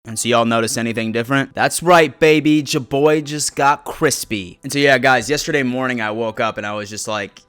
And so y'all notice anything different? That's right, baby. Ya boy just got crispy. And so yeah, guys, yesterday morning I woke up and I was just like,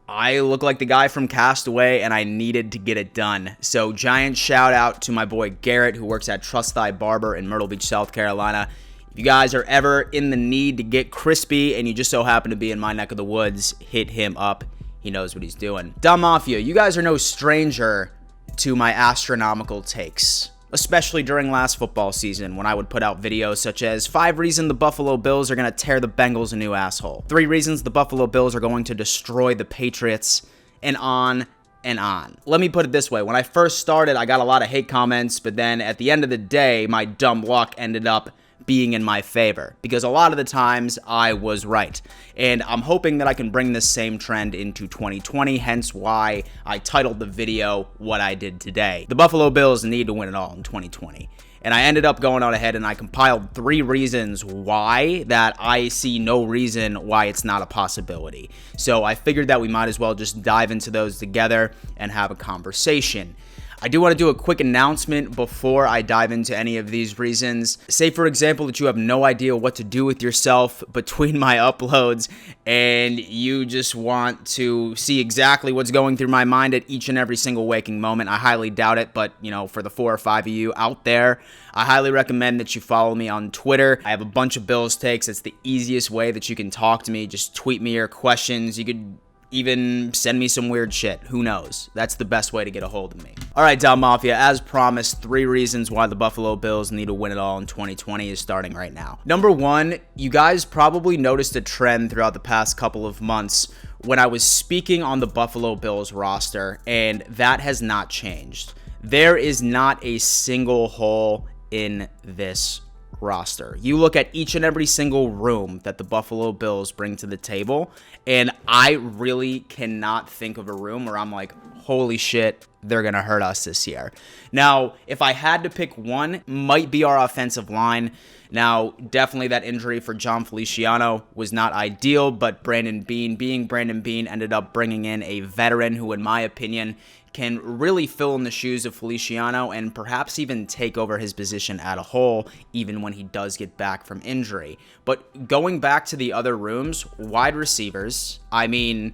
I look like the guy from Castaway and I needed to get it done. So giant shout out to my boy Garrett, who works at Trust Thy Barber in Myrtle Beach, South Carolina. If you guys are ever in the need to get crispy and you just so happen to be in my neck of the woods, hit him up. He knows what he's doing. Dom Mafia, you guys are no stranger to my astronomical takes, especially during last football season when I would put out videos such as 5 reasons the Buffalo Bills are going to tear the Bengals a new asshole, 3 reasons the Buffalo Bills are going to destroy the Patriots, and on and on. Let me put it this way. When I first started, I got a lot of hate comments, but then at the end of the day, my dumb luck ended up being in my favor, because a lot of the times I was right. And I'm hoping that I can bring this same trend into 2020, hence why I titled the video what I did today. The Buffalo Bills need to win it all in 2020. And I ended up going on ahead and I compiled 3 reasons why that I see no reason why it's not a possibility. So I figured that we might as well just dive into those together and have a conversation. I do want to do a quick announcement before I dive into any of these reasons. Say, for example, that you have no idea what to do with yourself between my uploads and you just want to see exactly what's going through my mind at each and every single waking moment. I highly doubt it, but, you know, for the 4 or 5 of you out there, I highly recommend that you follow me on Twitter. I have a bunch of Bills takes. It's the easiest way that you can talk to me. Just tweet me your questions. You could even send me some weird shit. Who knows? That's the best way to get a hold of me. All right, Dom Mafia, as promised, 3 reasons why the Buffalo Bills need to win it all in 2020 is starting right now. Number 1, you guys probably noticed a trend throughout the past couple of months when I was speaking on the Buffalo Bills roster, and that has not changed. There is not a single hole in this roster. You look at each and every single room that the Buffalo Bills bring to the table, and I really cannot think of a room where I'm like, holy shit, they're gonna hurt us this year. Now, if I had to pick one, might be our offensive line. Now, definitely that injury for Jon Feliciano was not ideal, but Brandon Beane ended up bringing in a veteran who, in my opinion, can really fill in the shoes of Feliciano and perhaps even take over his position at a whole, even when he does get back from injury. But going back to the other rooms, wide receivers, I mean,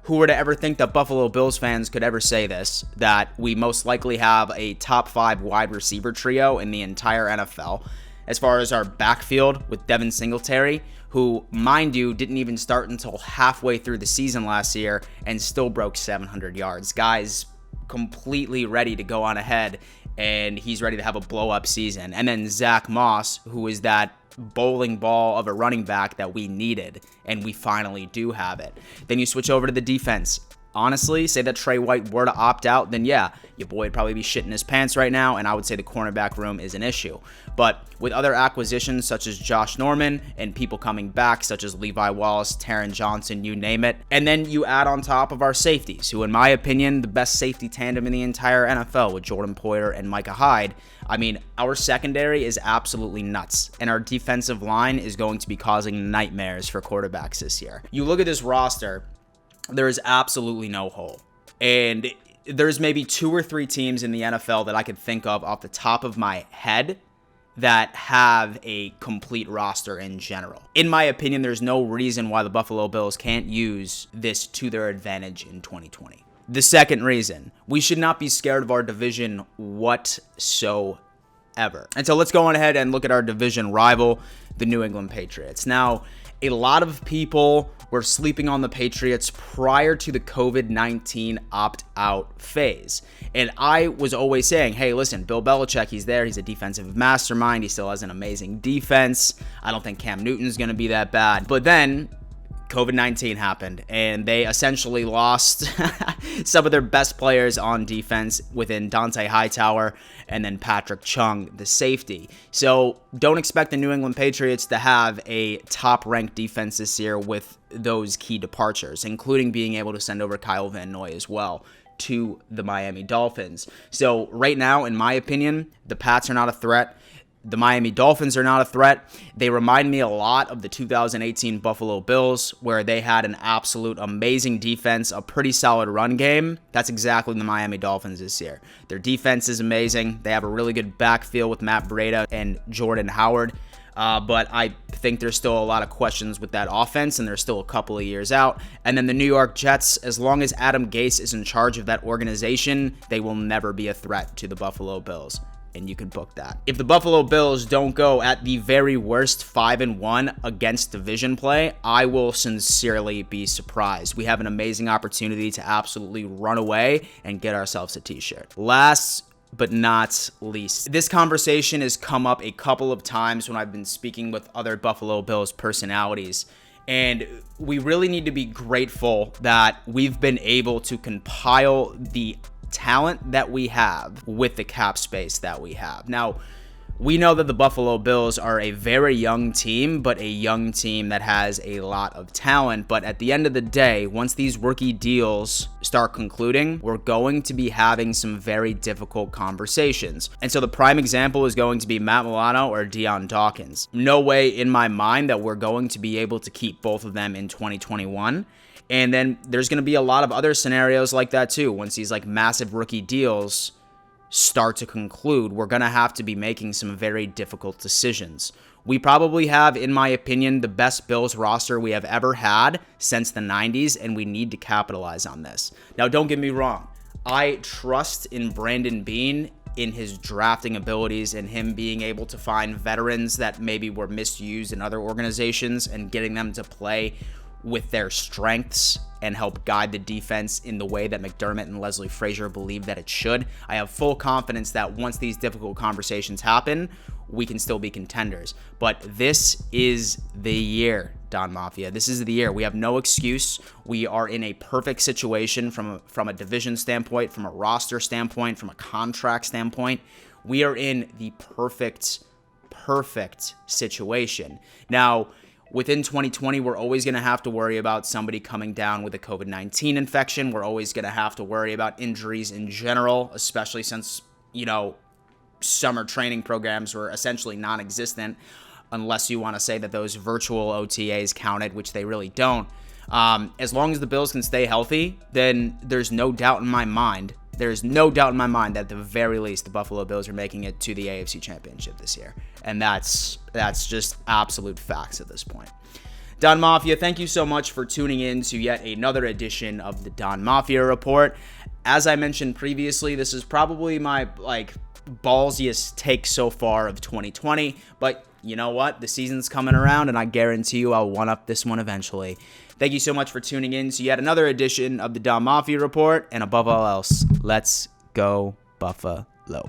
who were to ever think that Buffalo Bills fans could ever say this, that we most likely have a top 5 wide receiver trio in the entire NFL. As far as our backfield with Devin Singletary, who, mind you, didn't even start until halfway through the season last year and still broke 700 yards. Guys, completely ready to go on ahead, and he's ready to have a blow-up season. And then Zach Moss, who is that bowling ball of a running back that we needed, and we finally do have it. Then you switch over to the defense. Honestly, say that Trey White were to opt out, then yeah, your boy would probably be shitting his pants right now, and I would say the cornerback room is an issue. But with other acquisitions such as Josh Norman and people coming back such as Levi Wallace, Taron Johnson, you name it, and then you add on top of our safeties, who in my opinion, the best safety tandem in the entire NFL with Jordan Poyer and Micah Hyde. I mean, our secondary is absolutely nuts, and our defensive line is going to be causing nightmares for quarterbacks this year. You look at this roster, there is absolutely no hole. And there's maybe 2 or 3 teams in the NFL that I could think of off the top of my head that have a complete roster in general. In my opinion, there's no reason why the Buffalo Bills can't use this to their advantage in 2020. The second reason, we should not be scared of our division whatsoever. And so let's go on ahead and look at our division rival, the New England Patriots. Now, a lot of people were sleeping on the Patriots prior to the COVID-19 opt-out phase. And I was always saying, hey, listen, Bill Belichick, he's there. He's a defensive mastermind. He still has an amazing defense. I don't think Cam Newton's going to be that bad. But then COVID-19 happened, and they essentially lost some of their best players on defense within Dante Hightower and then Patrick Chung, the safety. So don't expect the New England Patriots to have a top-ranked defense this year with those key departures, including being able to send over Kyle Van Noy as well to the Miami Dolphins. So right now, in my opinion, the Pats are not a threat. The Miami Dolphins are not a threat. They remind me a lot of the 2018 Buffalo Bills, where they had an absolute amazing defense, a pretty solid run game. That's exactly the Miami Dolphins this year. Their defense is amazing. They have a really good backfield with Matt Breida and Jordan Howard. But I think there's still a lot of questions with that offense, and they're still a couple of years out. And then the New York Jets, as long as Adam Gase is in charge of that organization, they will never be a threat to the Buffalo Bills. And you can book that. If the Buffalo Bills don't go at the very worst 5-1 against division play, I will sincerely be surprised. We have an amazing opportunity to absolutely run away and get ourselves a t-shirt. Last but not least, this conversation has come up a couple of times when I've been speaking with other Buffalo Bills personalities. And we really need to be grateful that we've been able to compile the talent that we have with the cap space that we have. Now, we know that the Buffalo Bills are a very young team, but a young team that has a lot of talent. But at the end of the day, once these rookie deals start concluding, we're going to be having some very difficult conversations. And so the prime example is going to be Matt Milano or Dion Dawkins. No way in my mind that we're going to be able to keep both of them in 2021. And then there's going to be a lot of other scenarios like that too. Once these like massive rookie deals start to conclude, we're going to have to be making some very difficult decisions. We probably have, in my opinion, the best Bills roster we have ever had since the 90s, and we need to capitalize on this. Now, don't get me wrong. I trust in Brandon Beane, in his drafting abilities, and him being able to find veterans that maybe were misused in other organizations and getting them to play with their strengths and help guide the defense in the way that McDermott and Leslie Frazier believe that it should. I have full confidence that once these difficult conversations happen, we can still be contenders. But this is the year, Don Mafia. This is the year. We have no excuse. We are in a perfect situation from a division standpoint, from a roster standpoint, from a contract standpoint. We are in the perfect situation. Now, within 2020, we're always going to have to worry about somebody coming down with a COVID-19 infection. We're always going to have to worry about injuries in general, especially since, summer training programs were essentially non-existent, unless you want to say that those virtual OTAs counted, which they really don't. As long as the Bills can stay healthy, then there's no doubt in my mind that at the very least the Buffalo Bills are making it to the AFC Championship this year. And that's just absolute facts at this point. Don Mafia, thank you so much for tuning in to yet another edition of the Don Mafia Report. As I mentioned previously, this is probably my ballsiest take so far of 2020, but you know what? The season's coming around, and I guarantee you I'll one-up this one eventually. Thank you so much for tuning in to yet another edition of the Don Mafia Report, and above all else, let's go Buffa.